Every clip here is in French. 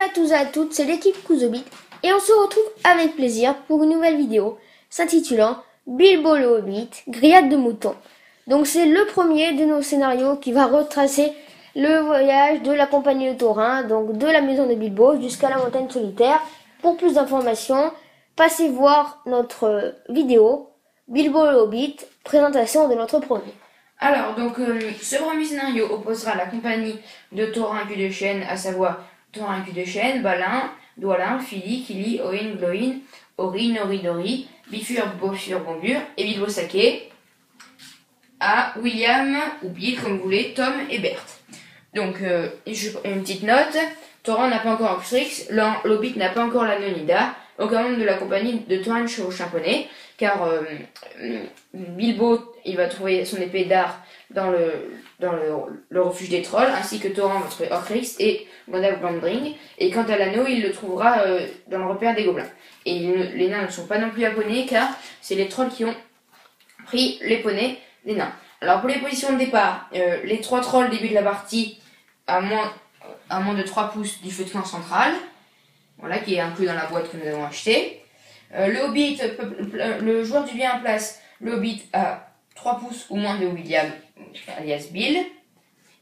À tous et à toutes, c'est l'équipe Kuzobit et on se retrouve avec plaisir pour une nouvelle vidéo s'intitulant Bilbo le Hobbit, Grillade de moutons. Donc c'est le premier de nos scénarios qui va retracer le voyage de la compagnie de Thorin, donc de la maison de Bilbo jusqu'à la montagne solitaire. Pour plus d'informations, passez voir notre vidéo Bilbo le Hobbit, présentation de notre premier. Alors, donc, ce premier scénario opposera la compagnie de Thorin cul de chêne, à savoir Thorin cul de chêne, Balin, Dwalin, Fili, Kili, Oin, Gloin, Ori, Nori, Dori, Bifur, Bofur, Bombur et Bilbo Saké, à William ou Bill, comme vous voulez, Tom et Berthe. Donc, une petite note, Thorin n'a pas encore Oxrix, l'Hobbit n'a pas encore la Nonida, aucun membre de la compagnie de Thorin chevauche un poney, car Bilbo il va trouver son épée d'art dans le refuge des trolls, ainsi que Thorin va trouver Oxrix et Gandalf Glamdring, et quant à l'anneau, il le trouvera dans le repère des gobelins. Et les nains ne sont pas non plus à poney, car c'est les trolls qui ont pris les poneys des nains. Alors pour les positions de départ, les trois trolls débutent la partie à moins de 3 pouces du feu de camp central, voilà, qui est inclus dans la boîte que nous avons achetée. Le Hobbit, le joueur du bien en place, le Hobbit à 3 pouces ou moins de William, alias Bill,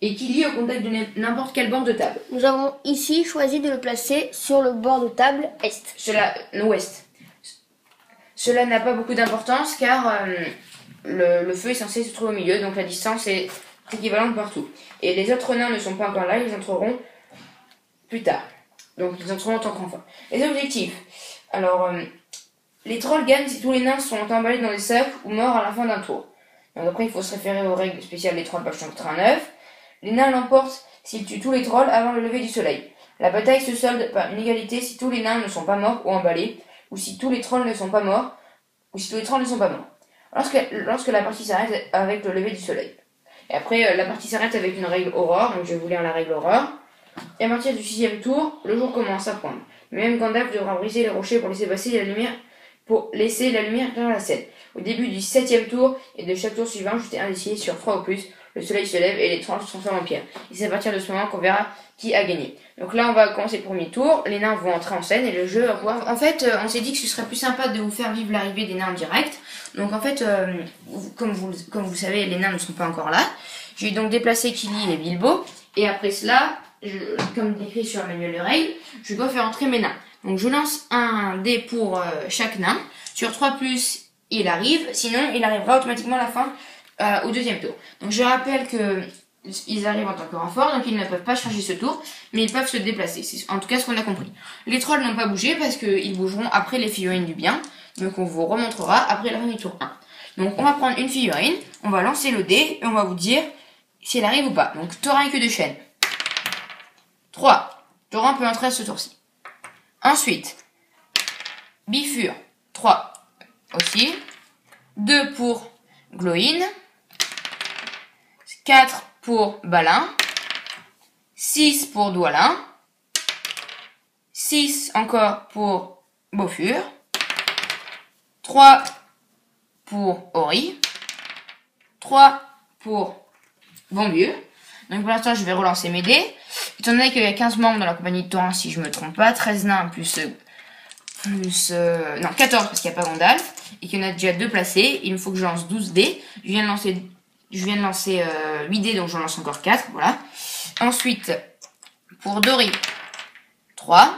et qui lie au contact de n'importe quel bord de table. Nous avons ici choisi de le placer sur le bord de table est. Ouest. Cela n'a pas beaucoup d'importance car le feu est censé se trouver au milieu, donc la distance est équivalente partout. Et les autres nains ne sont pas encore là, ils entreront plus tard. Donc ils entreront en tant qu'enfants. Les objectifs. Alors, les trolls gagnent si tous les nains sont emballés dans des sacs ou morts à la fin d'un tour. Donc après, il faut se référer aux règles spéciales des trolls, page 189. Les nains l'emportent s'ils tuent tous les trolls avant le lever du soleil. La bataille se solde par une égalité si tous les nains ne sont pas morts ou emballés, ou si tous les trolls ne sont pas morts, ou si tous les trolls ne sont pas morts. Lorsque la partie s'arrête avec le lever du soleil. Et après, la partie s'arrête avec une règle aurore, donc je vais vous lire la règle aurore. Et à partir du 6e tour, le jour commence à poindre. Même Gandalf devra briser les rochers pour laisser la lumière dans la scène. Au début du 7e tour et de chaque tour suivant, jetez un dé sur 3 ou plus. Le soleil se lève et les trolls se transforment en pierre. Et c'est à partir de ce moment qu'on verra qui a gagné. Donc là, on va commencer le premier tour. Les nains vont entrer en scène et le jeu va pouvoir... En fait, on s'est dit que ce serait plus sympa de vous faire vivre l'arrivée des nains en direct. Donc en fait, comme vous savez, les nains ne sont pas encore là. J'ai donc déplacé Kili et Bilbo. Et après cela, comme décrit sur le manuel de règles, je dois faire entrer mes nains. Donc je lance un dé pour chaque nain. Sur 3+, il arrive. Sinon, il arrivera automatiquement à la fin au 2e tour. Donc je rappelle que ils arrivent en tant que renfort, donc ils ne peuvent pas changer ce tour, mais ils peuvent se déplacer. C'est en tout cas ce qu'on a compris. Les trolls n'ont pas bougé parce qu'ils bougeront après les figurines du bien. Donc on vous remontrera après la fin du tour 1. Donc on va prendre une figurine, on va lancer le dé et on va vous dire si elle arrive ou pas. Donc Thorin queue de chêne. 3. Thorin peut entrer à ce tour-ci. Ensuite, Bifur. 3 aussi. 2 pour Gloin. 4 pour Balin. 6 pour Dwalin. 6 encore pour Bofur. 3 pour Ori. 3 pour Bombur. Donc pour l'instant, je vais relancer mes dés. Étant donné qu'il y a 15 membres dans la compagnie de Thorin, si je me trompe pas, 13 nains non, 14 parce qu'il n'y a pas Gandalf, et qu'il y en a déjà 2 placés, il me faut que je lance 12 dés. Je viens de lancer 8 dés, donc j'en lance encore 4, voilà. Ensuite, pour Dori, 3.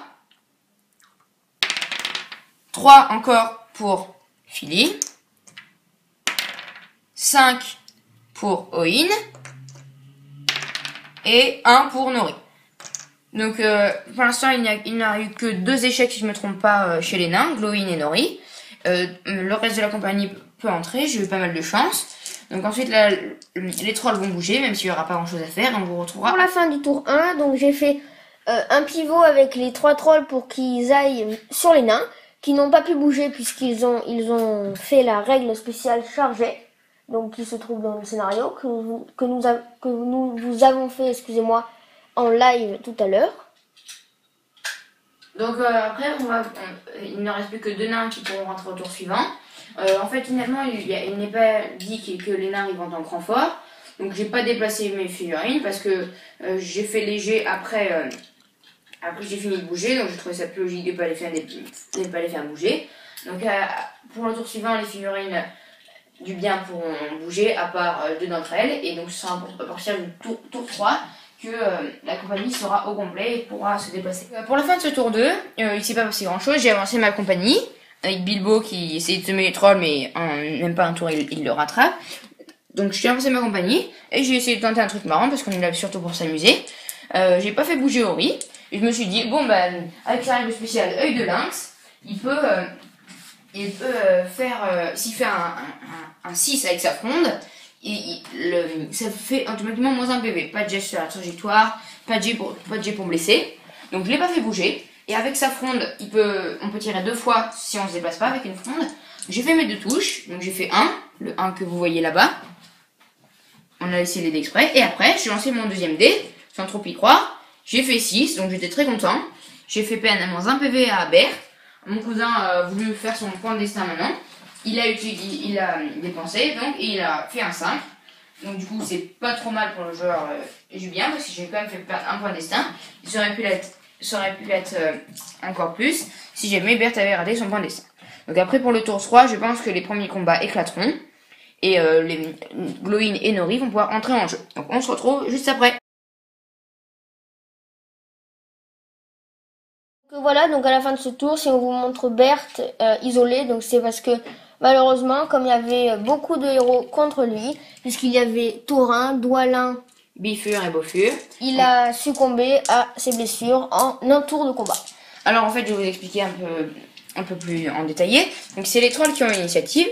3 encore pour Fili. 5 pour Oin. Et 1 pour Nori. Donc pour l'instant il n'y a eu que 2 échecs si je ne me trompe pas chez les nains, Gloin et Nori. Le reste de la compagnie peut entrer, j'ai eu pas mal de chance. Donc ensuite là, les trolls vont bouger, même s'il n'y aura pas grand chose à faire, on vous retrouvera pour la fin du tour 1. Donc j'ai fait un pivot avec les 3 trolls pour qu'ils aillent sur les nains, qui n'ont pas pu bouger puisqu'ils ont fait la règle spéciale chargée. Donc qui se trouve dans le scénario que nous vous avons fait, excusez-moi, en live tout à l'heure. Donc après, il ne reste plus que 2 nains qui pourront rentrer au tour suivant. En fait, finalement, il n'est pas dit que les nains arrivent en tant que renfort. Donc j'ai pas déplacé mes figurines parce que j'ai fait léger après Après j'ai fini de bouger, donc je trouvais ça plus logique de ne pas les faire bouger. Donc pour le tour suivant, les figurines du bien pourront bouger, à part deux d'entre elles. Et donc ce sera à partir du tour 3 que la compagnie sera au complet et pourra se déplacer. Pour la fin de ce tour 2, il ne s'est pas passé grand chose. J'ai avancé ma compagnie avec Bilbo qui essaie de semer les trolls, mais en même pas un tour il le rattrape. Donc j'ai avancé ma compagnie et j'ai essayé de tenter un truc marrant parce qu'on est là surtout pour s'amuser. J'ai pas fait bouger Ori. Et je me suis dit, bon bah avec la règle spéciale œil de lynx, il peut faire, s'il fait un 6 avec sa fronde, ça fait automatiquement moins 1 PV. Pas de jet sur la trajectoire, pas de jet pour blesser. Donc je l'ai pas fait bouger. Et avec sa fronde, on peut tirer 2 fois si on se déplace pas avec une fronde. J'ai fait mes 2 touches, donc j'ai fait le 1 que vous voyez là-bas. On a laissé les dés exprès. Et après, j'ai lancé mon deuxième dé, sans trop y croire. J'ai fait 6, donc j'étais très content. J'ai fait peine à moins 1 PV à Berthe. Mon cousin a voulu faire son point de destin maintenant. Il a dépensé, donc, et il a fait un 5. Donc du coup, c'est pas trop mal pour le joueur Julien, parce que j'ai quand même fait perdre un point de destin. Ça aurait pu l'être encore plus si jamais Berthe avait raté son point de destin. Donc après, pour le tour 3, je pense que les premiers combats éclateront. Et les Glowin et Nori vont pouvoir entrer en jeu. Donc on se retrouve juste après. Voilà, donc à la fin de ce tour, si on vous montre Berthe isolée, donc c'est parce que malheureusement, comme il y avait beaucoup de héros contre lui, puisqu'il y avait Taurin, Dwalin, Bifur et Bofur, il a succombé à ses blessures en un tour de combat. Alors en fait, je vais vous expliquer un peu plus en détaillé. Donc c'est les trolls qui ont l'initiative.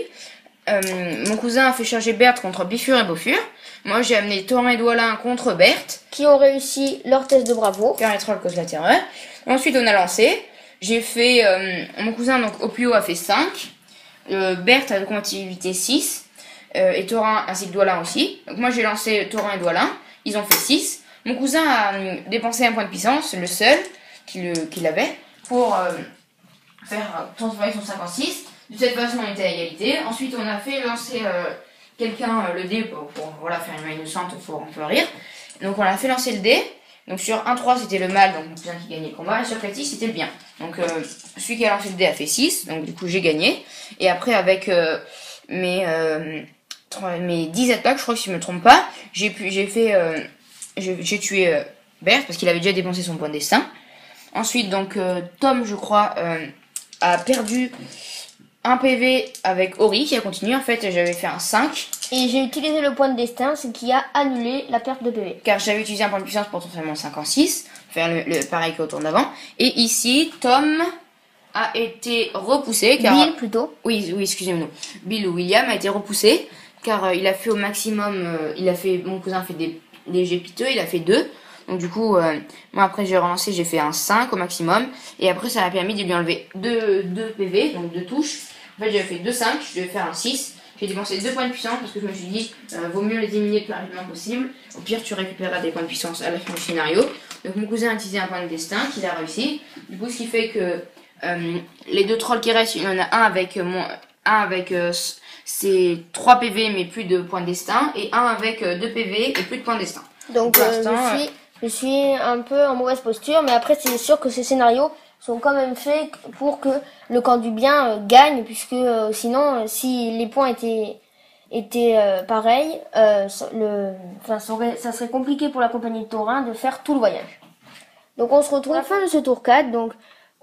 Mon cousin a fait charger Berthe contre Bifur et Bofur. Moi j'ai amené Taurin et Dwalin contre Berthe, qui ont réussi leur test de bravo. Car les trolls causent la terreur. Ensuite on a lancé. J'ai fait mon cousin donc au plus haut a fait 5. Berthe a de combativité 6. Et Taurin ainsi que Dwalin aussi. Donc moi j'ai lancé Taurin et Dwalin. Ils ont fait 6. Mon cousin a dépensé un point de puissance, le seul qu'il avait, pour faire transformer son 5 en 6. De cette façon, on était à égalité. Ensuite, on a fait lancer quelqu'un le dé pour voilà, faire une main innocente pour un peu rire. Donc, on a fait lancer le dé. Donc, sur 1-3, c'était le mal, donc mon cousin qui gagnait le combat. Et sur 4-6, c'était le bien. Donc, celui qui a lancé le dé a fait 6. Donc, du coup, j'ai gagné. Et après, avec mes 10 attaques, je crois que si je me trompe pas, j'ai tué Berthe parce qu'il avait déjà dépensé son point de destin. Ensuite, donc, Tom, je crois, a perdu un PV avec Ori qui a continué. En fait, j'avais fait un 5. Et j'ai utilisé le point de destin, ce qui a annulé la perte de PV. Car j'avais utilisé un point de puissance pour transformer mon 5 en 6. Faire le pareil qu'au tour d'avant. Et ici, Tom a été repoussé. Car... Bill, plutôt. Oui, excusez-moi. Bill ou William a été repoussé. Car il a fait au maximum... mon cousin a fait des jets piteux. Il a fait 2. Donc du coup, moi après j'ai relancé, j'ai fait un 5 au maximum. Et après ça m'a permis de lui enlever 2 PV, donc 2 touches. En fait j'avais fait 2 5, je devais faire un 6. J'ai dépensé 2 points de puissance parce que je me suis dit, vaut mieux les éliminer le plus rapidement possible. Au pire tu récupéreras des points de puissance à la fin du scénario. Donc mon cousin a utilisé un point de destin qu'il a réussi. Du coup ce qui fait que les 2 trolls qui restent, il y en a un avec ses 3 PV mais plus de points de destin. Et un avec 2 PV et plus de points de destin. Donc je suis un peu en mauvaise posture, mais après c'est sûr que ces scénarios sont quand même faits pour que le camp du bien gagne, puisque sinon, si les points étaient pareils, ça serait compliqué pour la compagnie de Taurin de faire tout le voyage. Donc on se retrouve à la fin de ce tour 4. Donc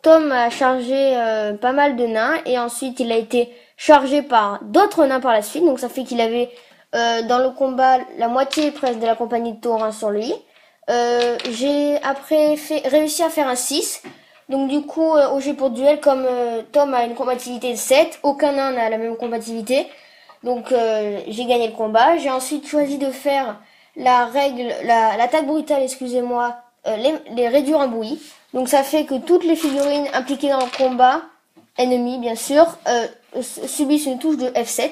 Tom a chargé pas mal de nains, et ensuite il a été chargé par d'autres nains par la suite. Donc ça fait qu'il avait dans le combat la moitié presque de la compagnie de Taurin sur lui. J'ai après réussi à faire un 6. Donc du coup, au jeu pour duel, comme Tom a une combativité de 7, aucun nain n'a la même combativité. Donc j'ai gagné le combat. J'ai ensuite choisi de faire l'attaque brutale, excusez-moi, les réduire en bouillie. Donc ça fait que toutes les figurines impliquées dans le combat, ennemies bien sûr, subissent une touche de F7.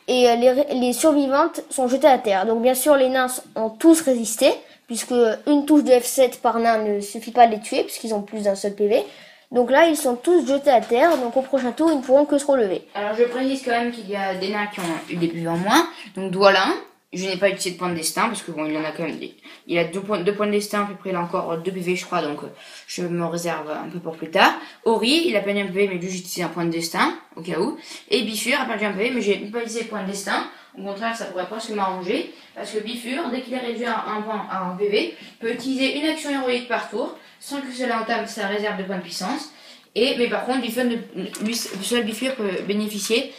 Et les survivantes sont jetées à terre. Donc bien sûr, les nains ont tous résisté, puisque une touche de F7 par nain ne suffit pas à les tuer, puisqu'ils ont plus d'un seul PV. Donc là, ils sont tous jetés à terre, donc au prochain tour, ils ne pourront que se relever. Alors je précise quand même qu'il y a des nains qui ont eu des PV en moins. Donc Dwalin, je n'ai pas utilisé de point de destin parce que bon, il en a quand même il a deux points de destin, puis après il a encore 2 PV je crois, donc je me réserve un peu pour plus tard. Ori, il a perdu un PV mais lui j'ai utilisé un point de destin au cas où. Et Bifur a perdu un PV mais j'ai pas utilisé le point de destin. Au contraire, ça pourrait presque m'arranger parce que Bifur, dès qu'il est réduit à un point à un PV, peut utiliser une action héroïque par tour sans que cela entame sa réserve de points de puissance. Mais par contre, seul Bifur peut bénéficier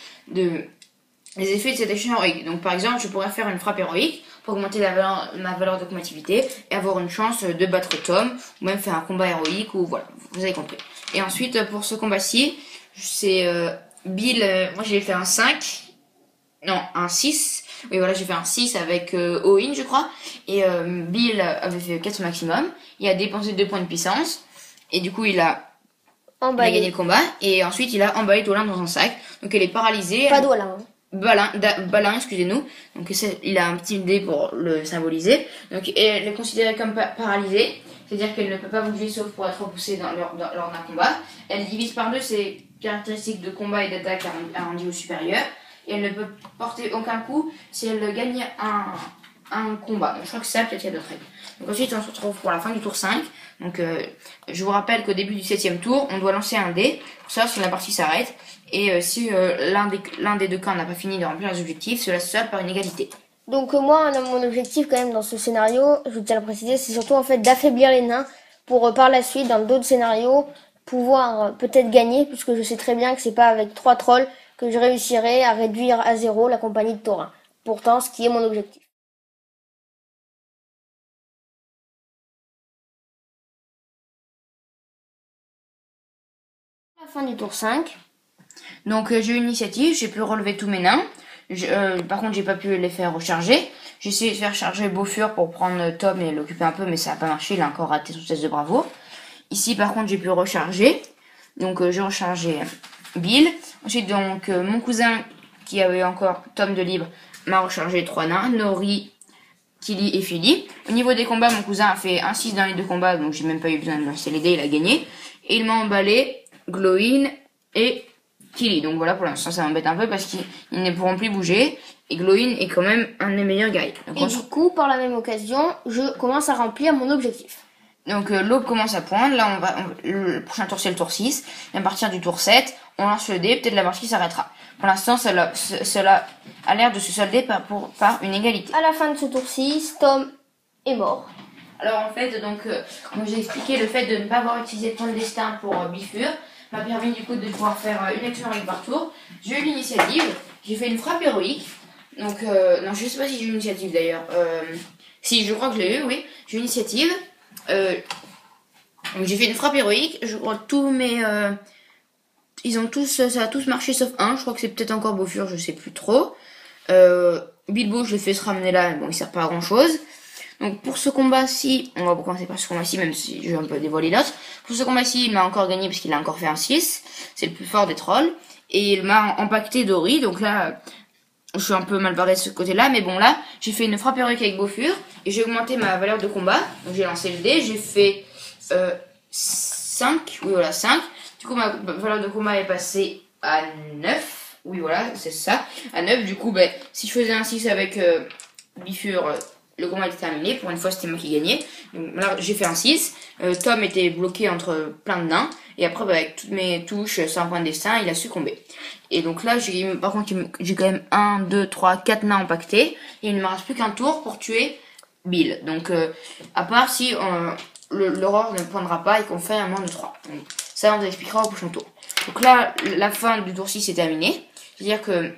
les effets de cette action héroïque. Donc par exemple, je pourrais faire une frappe héroïque pour augmenter ma valeur de combativité et avoir une chance de battre Tom, ou même faire un combat héroïque, ou voilà, vous avez compris. Et ensuite, pour ce combat-ci, c'est Bill, moi j'ai fait un 5, non, un 6, oui voilà, j'ai fait un 6 avec Oin je crois, et Bill avait fait 4 maximum, il a dépensé 2 points de puissance, et du coup il a gagné le combat, et ensuite il a emballé Dolin dans un sac, donc elle est paralysée. Pas Dolin. Balin, excusez-nous. Donc il a un petit dé pour le symboliser. Donc elle est considérée comme paralysée, c'est-à-dire qu'elle ne peut pas bouger sauf pour être repoussée lors d'un combat. Elle divise par deux ses caractéristiques de combat et d'attaque à un niveau supérieur. Et elle ne peut porter aucun coup si elle gagne un combat. Donc je crois que ça, peut-être il y a d'autres règles. Donc ensuite on se retrouve pour la fin du tour 5. Donc je vous rappelle qu'au début du 7e tour, on doit lancer un dé pour savoir si la partie s'arrête. Et si l'un des deux camps n'a pas fini de remplir les objectifs, cela se solde par une égalité. Donc moi, mon objectif quand même dans ce scénario, je tiens à le préciser, c'est surtout en fait d'affaiblir les nains pour par la suite, dans d'autres scénarios, pouvoir peut-être gagner, puisque je sais très bien que c'est pas avec 3 trolls que je réussirai à réduire à 0 la compagnie de Taurin. Pourtant, ce qui est mon objectif. À la fin du tour 5. Donc j'ai eu une initiative, j'ai pu relever tous mes nains. Par contre, j'ai pas pu les faire recharger. J'ai essayé de faire charger Beaufur pour prendre Tom et l'occuper un peu, mais ça n'a pas marché, il a encore raté son test de bravoure. Ici, par contre, j'ai pu recharger. Donc j'ai rechargé Bill. Ensuite, donc mon cousin, qui avait encore Tom de libre, m'a rechargé 3 nains, Nori, Kili et Philly. Au niveau des combats, mon cousin a fait un 6 dans les 2 combats, donc j'ai même pas eu besoin de lancer les dés, il a gagné. Et il m'a emballé Glowin et Kili. Donc voilà, pour l'instant ça m'embête un peu parce qu'ils ne pourront plus bouger. Et Glowin est quand même un des meilleurs guerriers. Et du coup, par la même occasion, je commence à remplir mon objectif. Donc l'aube commence à poindre. Là, le prochain tour c'est le tour 6. Et à partir du tour 7, on lance le dé. Peut-être la partie s'arrêtera. Pour l'instant, cela a l'air de se solder par une égalité. À la fin de ce tour 6, Tom est mort. Alors en fait, donc, comme j'ai expliqué, le fait de ne pas avoir utilisé de point de destin pour Bifur m'a permis du coup de pouvoir faire une action héroïque par tour. J'ai eu l'initiative, j'ai fait une frappe héroïque. Donc, non, je sais pas si j'ai eu l'initiative d'ailleurs. Si, je crois que je l'ai eu, oui. J'ai eu l'initiative. Donc j'ai fait une frappe héroïque. Je crois que tous mes... ça a tous marché sauf un. Je crois que c'est peut-être encore Beaufur, je sais plus trop. Bilbo, je l'ai fait se ramener là, mais bon, il sert pas à grand chose. Donc pour ce combat-ci, on va commencer par ce combat-ci, même si je vais un peu dévoiler l'autre. Pour ce combat-ci, il m'a encore gagné parce qu'il a encore fait un 6. C'est le plus fort des trolls. Et il m'a impacté Dory, donc là, je suis un peu mal barré de ce côté-là. Mais bon là, j'ai fait une frappe héroïque avec Beaufur. Et j'ai augmenté ma valeur de combat. Donc j'ai lancé le dé, j'ai fait 5. Oui voilà, 5. Du coup, ma valeur de combat est passée à 9. Oui voilà, c'est ça. À 9, du coup, si je faisais un 6 avec Bifur... le combat était terminé, pour une fois c'était moi qui gagnais. Donc là j'ai fait un 6, Tom était bloqué entre plein de nains, et après avec toutes mes touches sans point de destin, il a succombé. Et donc là par contre j'ai quand même 1, 2, 3, 4 nains impactés, et il ne me reste plus qu'un tour pour tuer Bill. Donc à part si l'aurore ne prendra pas et qu'on fait un moins de 3. Donc, ça on vous expliquera au prochain tour. Donc là la fin du tour 6 est terminée, c'est-à-dire que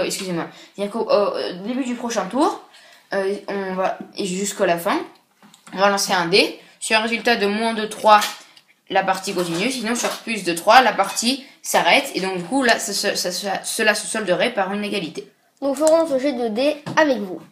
excusez-moi, c'est-à-dire qu'au début du prochain tour, on va jusqu'à la fin, on va lancer un dé. Sur un résultat de moins de 3, la partie continue. Sinon, sur plus de 3, la partie s'arrête. Et donc, du coup, là, cela se solderait par une égalité. Nous ferons ce jet de dés avec vous.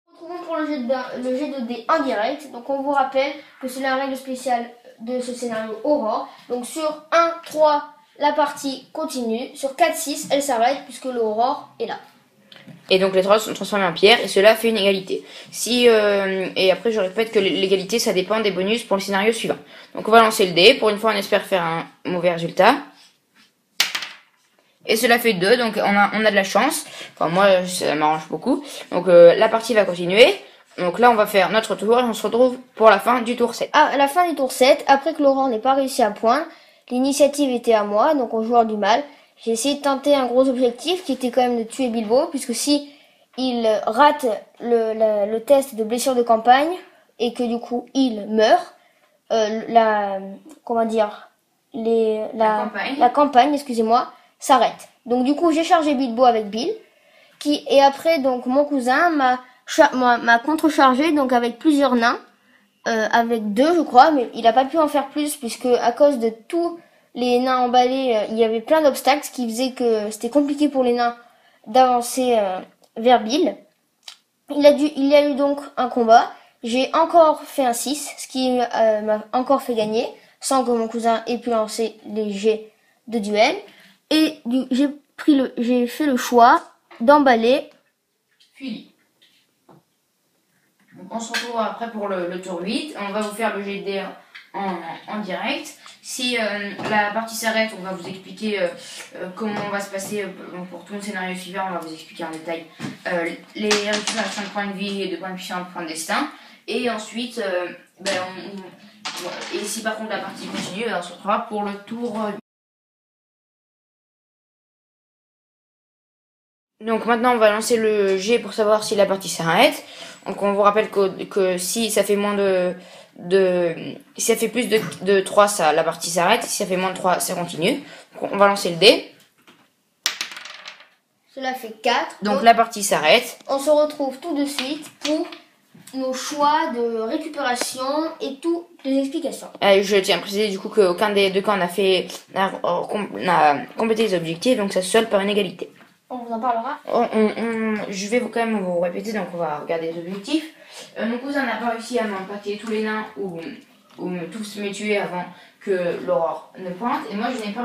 Nous retrouvons pour le jet de dés en direct. Donc, on vous rappelle que c'est la règle spéciale de ce scénario Aurore. Donc sur 1, 3, la partie continue. Sur 4, 6, elle s'arrête puisque l'Aurore est là. Et donc les trolls sont transformés en pierre et cela fait une égalité. Et après je répète que l'égalité ça dépend des bonus pour le scénario suivant. Donc on va lancer le dé. Pour une fois on espère faire un mauvais résultat. Et cela fait 2, donc on a de la chance. Enfin moi ça m'arrange beaucoup. Donc la partie va continuer. Donc là on va faire notre tour et on se retrouve pour la fin du tour 7. À la fin du tour 7, après que Laurent n'ait pas réussi à poindre, l'initiative était à moi, donc au joueur du mal. J'ai essayé de tenter un gros objectif qui était quand même de tuer Bilbo, puisque si il rate le test de blessure de campagne et que du coup il meurt, la campagne, excusez-moi, s'arrête. Donc du coup j'ai chargé Bilbo avec Bill, et après donc mon cousin m'a contrechargé donc avec plusieurs nains, avec 2 je crois, mais il a pas pu en faire plus puisque à cause de tous les nains emballés, il y avait plein d'obstacles, ce qui faisait que c'était compliqué pour les nains d'avancer vers Bill. Il y a eu donc un combat. J'ai encore fait un 6, ce qui m'a encore fait gagner, sans que mon cousin ait pu lancer les jets de duel. Et j'ai fait le choix d'emballer Philippe. Donc on se retrouve après pour le tour 8. On va vous faire le jet de dés en direct. Si la partie s'arrête, on va vous expliquer comment on va se passer pour tout le scénario suivant. On va vous expliquer en détail les récupérations de points de vie et de points de puissance, de points de destin. Et ensuite, et si par contre la partie continue, on se retrouvera pour le tour 8. Donc maintenant on va lancer le jet pour savoir si la partie s'arrête. Donc on vous rappelle que si ça fait moins si ça fait plus de 3, la partie s'arrête. Si ça fait moins de 3, ça continue. Donc on va lancer le dé. Cela fait 4. Donc la partie s'arrête. On se retrouve tout de suite pour nos choix de récupération et toutes les explications. Je tiens à préciser du coup qu'aucun des deux camps n'a complété les objectifs, donc ça se solde par une égalité. On vous en parlera. Je vais quand même vous répéter, donc on va regarder les objectifs. Mon cousin n'a pas réussi à m'empâter tous les nains ou tous me tuer avant que l'aurore ne pointe. Et moi, je n'ai pas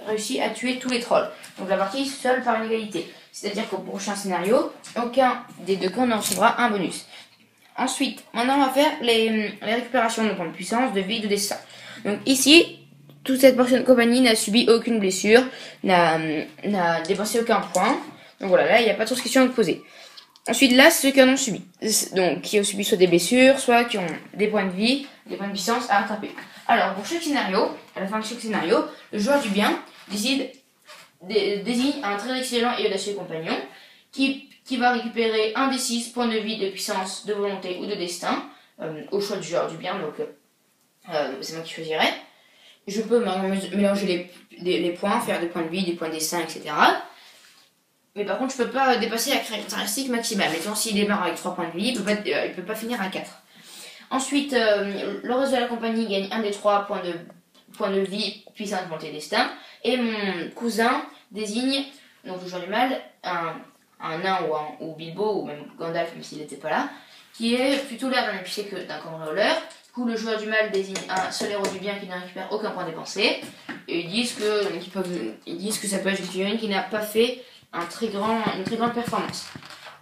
réussi à tuer tous les trolls. Donc la partie seule par une égalité. C'est-à-dire qu'au prochain scénario, aucun des deux camps n'en recevra un bonus. Ensuite, maintenant on va faire les récupérations de points de puissance, de vie, de destin. Donc ici, toute cette portion de compagnie n'a subi aucune blessure, n'a dépensé aucun point. Donc voilà, là il n'y a pas trop de questions à vous poser. Ensuite là, ceux qui en ont subi. Donc qui ont subi soit des blessures, soit qui ont des points de vie, des points de puissance à rattraper. Alors pour chaque scénario, à la fin de chaque scénario, le joueur du bien désigne un très excellent et audacieux compagnon qui va récupérer un des 6 points de vie, de puissance, de volonté ou de destin au choix du joueur du bien. Donc c'est moi qui choisirai. Je peux mélanger les points, faire des points de vie, des points de destin, etc. Mais par contre, je peux pas dépasser la caractéristique maximale. Mettons, s'il démarre avec 3 points de vie, il peut pas finir à 4. Ensuite, le reste de la compagnie gagne un des 3 points de vie, puissance, volonté, destin. Et mon cousin désigne, donc le joueur du mal, un nain ou Bilbo, ou même Gandalf, même s'il n'était pas là, qui est plutôt l'air d'un épicier que d'un cambrioleur. Du coup, le joueur du mal désigne un seul héros du bien qui ne récupère aucun point dépensé. Et ils disent que ça peut être quelqu'un qui n'a pas fait une très grande performance.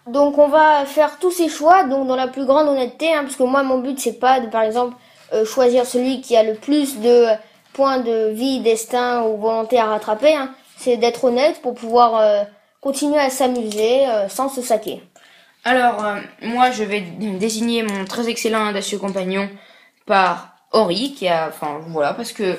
Donc on va faire tous ces choix donc dans la plus grande honnêteté, parce que moi mon but c'est pas de par exemple choisir celui qui a le plus de points de vie, destin ou volonté à rattraper, c'est d'être honnête pour pouvoir continuer à s'amuser sans se saquer. Alors moi je vais désigner mon très excellent audacieux compagnon par Ori, parce que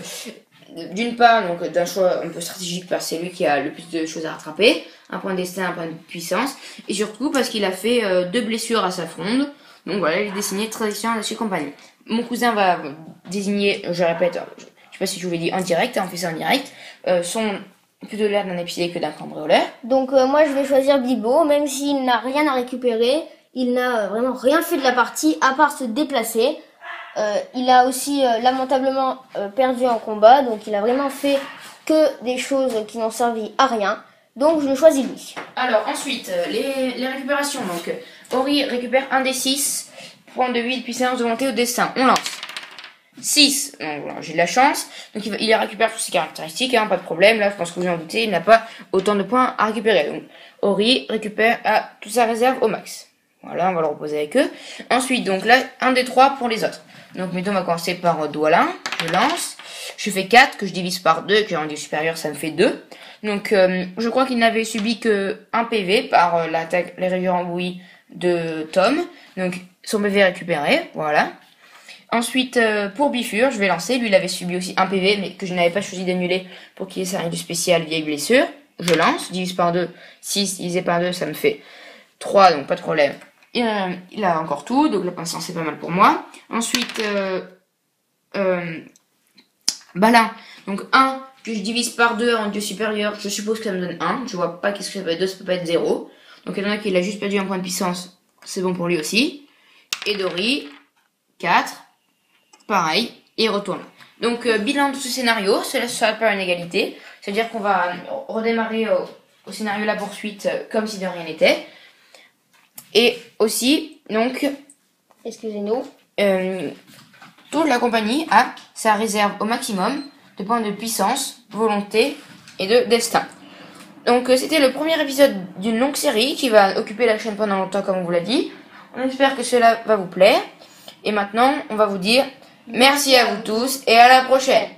d'une part, donc d'un choix un peu stratégique, parce que c'est lui qui a le plus de choses à rattraper, un point de destin, un point de puissance, et surtout parce qu'il a fait 2 blessures à sa fronde. Donc voilà, il est désigné très excellent audacieux compagnon. Mon cousin va désigner, je répète, je sais pas si je vous l'ai dit en direct, on fait ça en direct, son plutôt l'air d'un épicier que d'un cambrioleur. Donc moi je vais choisir Bilbo, même s'il n'a rien à récupérer, il n'a vraiment rien fait de la partie à part se déplacer. Il a aussi lamentablement perdu en combat, donc il a vraiment fait que des choses qui n'ont servi à rien. Donc je le choisis lui. Alors ensuite, les récupérations. Donc Ori récupère un des 6 points de vie, de puissance, de volonté ou de destin. On lance. 6. Donc voilà, j'ai de la chance. Donc il récupère toutes ses caractéristiques, hein, pas de problème. Là, je pense que vous en doutez, il n'a pas autant de points à récupérer. Donc Ori récupère toute sa réserve au max. Voilà, on va le reposer avec eux. Ensuite, donc là, un des 3 pour les autres. Donc mettons, on va commencer par Doualin. Je lance. Je fais 4, que je divise par 2, que en niveau supérieur, ça me fait 2. Donc je crois qu'il n'avait subi que 1 PV par l'attaque, les rayures en bouillie de Tom. Donc son PV est récupéré, voilà. Ensuite, pour Bifur, je vais lancer. Lui, il avait subi aussi 1 PV, mais que je n'avais pas choisi d'annuler pour qu'il ait sa règle spéciale vieille blessure. Je lance, divise par 2, 6 divisé par 2, ça me fait 3, donc pas de problème. Il a encore tout, donc la pince c'est pas mal pour moi. Ensuite, Balin, donc 1 que je divise par 2 en dieu supérieur, je suppose que ça me donne 1. Je vois pas qu'est-ce que ça peut être 2, ça peut pas être 0. Donc il y en a qui a juste perdu un point de puissance, c'est bon pour lui aussi. Et Dori, 4, pareil, et il retourne. Donc bilan de ce scénario, cela sera pas une égalité, c'est-à-dire qu'on va redémarrer au scénario la poursuite comme si de rien n'était. Et aussi, donc, Excusez-nous. toute la compagnie a sa réserve au maximum de points de puissance, volonté et de destin. Donc c'était le premier épisode d'une longue série qui va occuper la chaîne pendant longtemps comme on vous l'a dit. On espère que cela va vous plaire. Et maintenant, on va vous dire merci à vous tous et à la prochaine.